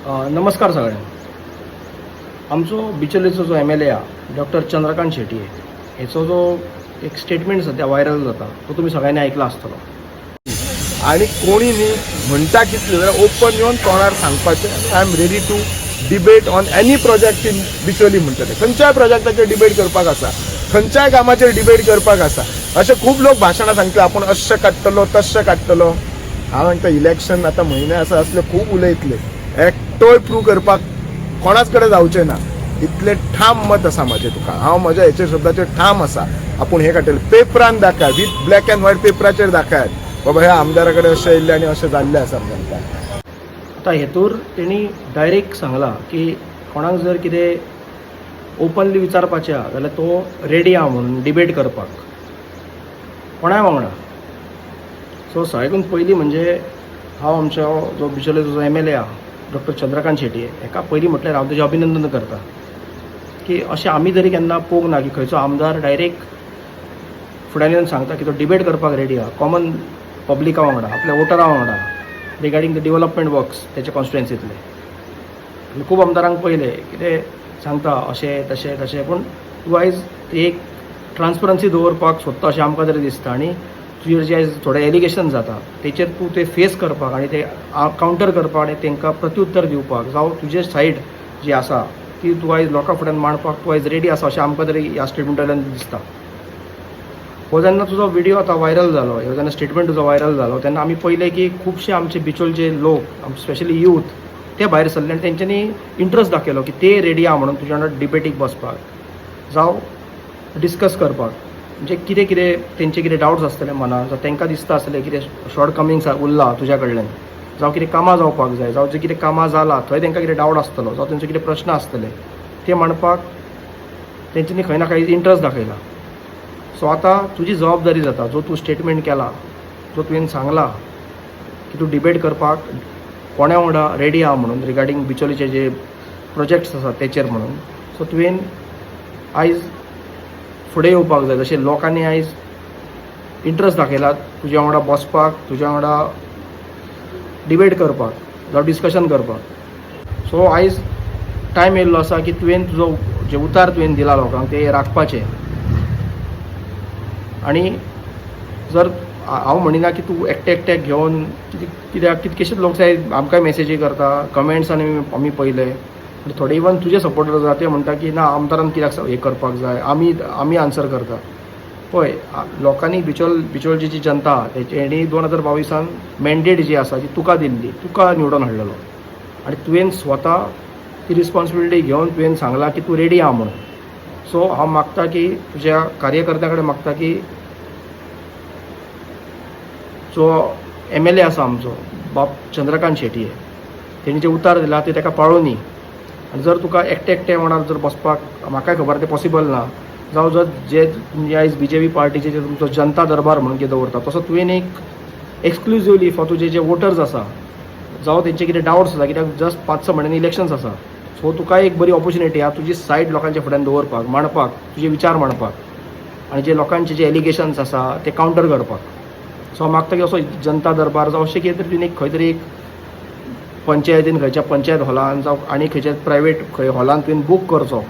नमस्कार सगळ्यांना। आमचो बिचोलेचो जो MLA आहे डॉक्टर चंद्रकांत शेट्टी हेचो जो एक स्टेटमेंट सध्या व्हायरल जाता तो तुम्ही सगळ्यांनी ऐकला आसतलो। आणि कोणी न्ही म्हणटा कितले जाल्यार ओपन येवन तोंडार सांगपाचें I am ready to debate on any project in Bicholim म्हणटले खंयच्याय प्रोजेक्टाचेर डिबेट करपाक आसा, खंयच्याय कामाचेर डिबेट करपाक आसा। अशे खूब लोक भाशणां सांगता आपूण अशें काडटलो तशें काडटलो। हांव म्हणटा इलेक्शन आतां म्हयने आसा असले खूब उलयतले, एकटोय प्रूव करपाक कोणाच कडेन जावचें ना इतलें ठाम मत आसा म्हाजें तुका। हांव म्हज्या हेचेर शब्दाचेर ठाम आसा। आपूण हें काडटलें पेपरान दाखय, विथ ब्लॅक एंड व्हायट पेपराचेर दाखयात बाबा ह्या आमदारा कडेन अशें येयल्लें आनी अशें जाल्लें आसा म्हणटा। आता हेतूर तेणी डायरेक्ट सांगला की कोणाक जर कितें ओपनली विचारपाचें आहा जाल्यार तो रेडी आहा म्हणून डिबेट करपाक कोणाय वांगडा। सो सगळ्याकून पयलीं म्हणजे हांव आमचो जो बिचोलेचो जो MLA आहा डॉक्टर चंद्रकांत शेट्टी हेका पयलीं म्हटल्यार हांव तेजें अभिनंदन करता की अशें आमी तरी केन्ना पळोवंक ना की खंयचो आमदार डायरेक्ट फुड्यान येवन सांगता की तो डिबेट करपाक रेडी आहा कॉमन पब्लिका वांगडा, आपल्या वोटरां वांगडा रिगार्डींग द डेव्हलपमेंट वर्क्स तेच्या कॉन्स्टिट्युएन्सींतले। खूब आमदारांक पयले कितें सांगता अशें तशें तशें, पूण तूं आयज एक ट्रान्सपरन्सी दवरपाक सोदता अशें आमकां तरी दिसता। आनी तुजेर जे आयज थोडे एलिगेशन जाता तेचेर तूं ते फेस करपाक आनी ते कावंटर करपाक आनी तांकां प्रत्युत्तर दिवपाक जावं तुजे सायड जी आसा ती तूं आयज लोकां फुड्यान मांडपाक तूं आयज रेडी आसा अशें आमकां तरी ह्या स्टेटमेंटांतल्यान दिसता। हो जेन्ना तुजो व्हिडिओ आतां व्हायरल जालो, ह्यो जेन्ना स्टेटमेंट तुजो व्हायरल जालो तेन्ना आमी पयलें की खुबशे आमचे बिचोलचे लोक स्पेशली यूथ ते भायर सरले आनी तेंच्यांनी इंट्रस्ट दाखयलो की ते रेडी आहा म्हणून तुज्या वांगडा डिबेटीक बसपाक जावं डिस्कस करपाक। म्हणजे कितें कितें तेंचे कितें डावट्स आसतले मनान जावं तांकां दिसता आसतलें कितें शॉर्ट कमिंग्स उरला तुज्या कडल्यान, जावं कितें कामां जावपाक जाय, जावं जे कितें कामां जालां थंय तांकां कितें डावट आसतलो, जावं तेंचे कितें प्रश्न आसतले ते मांडपाक तेंच्यांनी खंय ना खंय इंट्रस्ट दाखयला। सो आतां तुजी जबाबदारी जाता जो तूं स्टेटमेंट केला, जो तुवें सांगला की तूं डिबेट करपाक कोण्या वांगडा रेडी आहा म्हणून रिगार्डींग बिचोलीचे जे प्रोजेक्ट्स आसात तेचेर म्हणून। सो तुवें आयज फुडें येवपाक जाय जशें लोकांनी आयज इंट्रस्ट दाखयला तुज्या वांगडा बसपाक, तुज्या वांगडा डिबेट करपाक जावं डिस्कशन करपाक। सो आयज टायम येयल्लो आसा की तुवें तुजो जे उतार तुवें दिला लोकांक ते राखपाचें। आनी जर हांव म्हणिना की तूं एकट्याक घेवन कित्याक कितकेशेच लोक जाय आमकां मेसेजी करता, कमेंट्स आमी पयले, थोडे इवन तुजे सपोर्टर आसा ते म्हणटा की ना आमदारान कित्याक हें करपाक जाय, आमी आन्सर करता। पळय लोकांनी बिचोलची जी जनता तेणी 2022 मॅन्डेट जी आसा ती तुका दिल्ली, तुका निवडून हाडलेलो आनी तुवें स्वता ती रिस्पॉन्सिबिलिटी घेवन तुवें सांगला की तूं रेडी आहा म्हणून। सो हांव मागता की तुज्या कार्यकर्त्यां कडेन मागता की जो MLA आसा आमचो बाब चंद्रकांत शेट्टी तेणी जे उतार दिला ते ताका पाळोनी। आनी जर तुका एकटे वांगडा जर बसपाक म्हाकाय खबर ते पॉसिबल ना, जावं जर जे तुमचे आयज BJP पार्टीचे जे तुमचो जनता दरबार म्हणून कितें दवरता तसो तुवें एक एक्सक्लुझिवली फॉर तुजे जे वोटर्स आसा जावं तेंचे कितें डावट्स आसा, कित्याक जस्ट 5-6 म्हयन्यांनी इलेक्शन्स आसा। सो तुका एक बरी ऑपॉर्च्युनिटी आहा तुजी सायड लोकांच्या फुड्यान दवरपाक, मांडपाक, तुजे विचार मांडपाक आनी जे लोकांचे जे एलिगेशन्स आसा ते कावंटर करपाक। सो हांव मागता की असो जनता दरबार जावं अशें कितें तरी तुवें खंय तरी एक पंचायतीन खंयच्या पंचायत हॉलान जावं आनी खंयच्या प्रायवेट खंय हॉलान तुवें बूक करचो,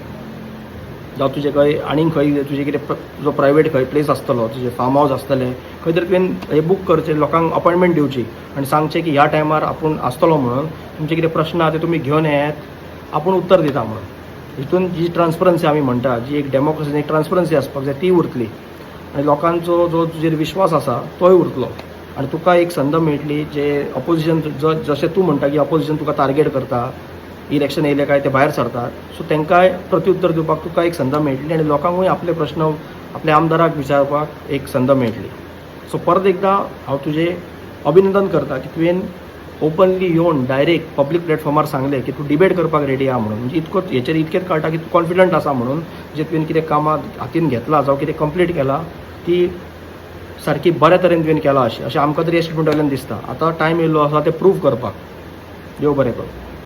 जावं तुजें खंय आनीक खंय तुजें कितें जो प्रायवेट खंय प्लेस आसतलो, तुजें फार्म हावस आसतलें खंय तरी तुवें हें बूक करचें, लोकांक अपॉयंटमेंट दिवची आनी सांगचें की ह्या टायमार आपूण आसतलो म्हणून तुमचे कितें प्रश्न आहा ते तुमी घेवन येयात, आपूण उत्तर दिता म्हणून। हितून जी ट्रान्सपरन्सी आमी म्हणटा, जी एक डेमोक्रेसीन एक ट्रान्सपरन्सी आसपाक जाय ती उरतली आनी लोकांचो जो तुजेर विश्वास आसा तोय उरतलो आनी तुका एक संद मेळटली। जे ऑपोजिशन जशें तूं म्हणटा की ऑपोजिशन तुका टार्गेट करता, इलेक्शन येयले काय ते भायर सरतात, सो तांकांय प्रत्युत्तर दिवपाक तुका एक संद मेळटली आनी लोकांकूय आपले प्रश्न आपल्या आमदाराक विचारपाक एक संद मेळटली। सो परत एकदां हांव तुजें अभिनंदन करता की तुवें ओपनली येवन डायरेक्ट पब्लीक प्लॅटफॉर्मार सांगलें की तूं डिबेट करपाक रेडी आहा म्हणून। म्हणजे हेचेर इतकेंच कळटा की तूं कॉन्फिडंट आसा म्हणून, जे तुवें कितें कामां हातीन घेतला जावं कितें कंप्लीट केला ती सारकी बऱ्या तरेन तुवें केला अशें आमकां तरी स्टेटमेंटांतल्यान दिसता। आतां टायम येयल्लो आसा ते प्रूव करपाक। देव बरें करूं।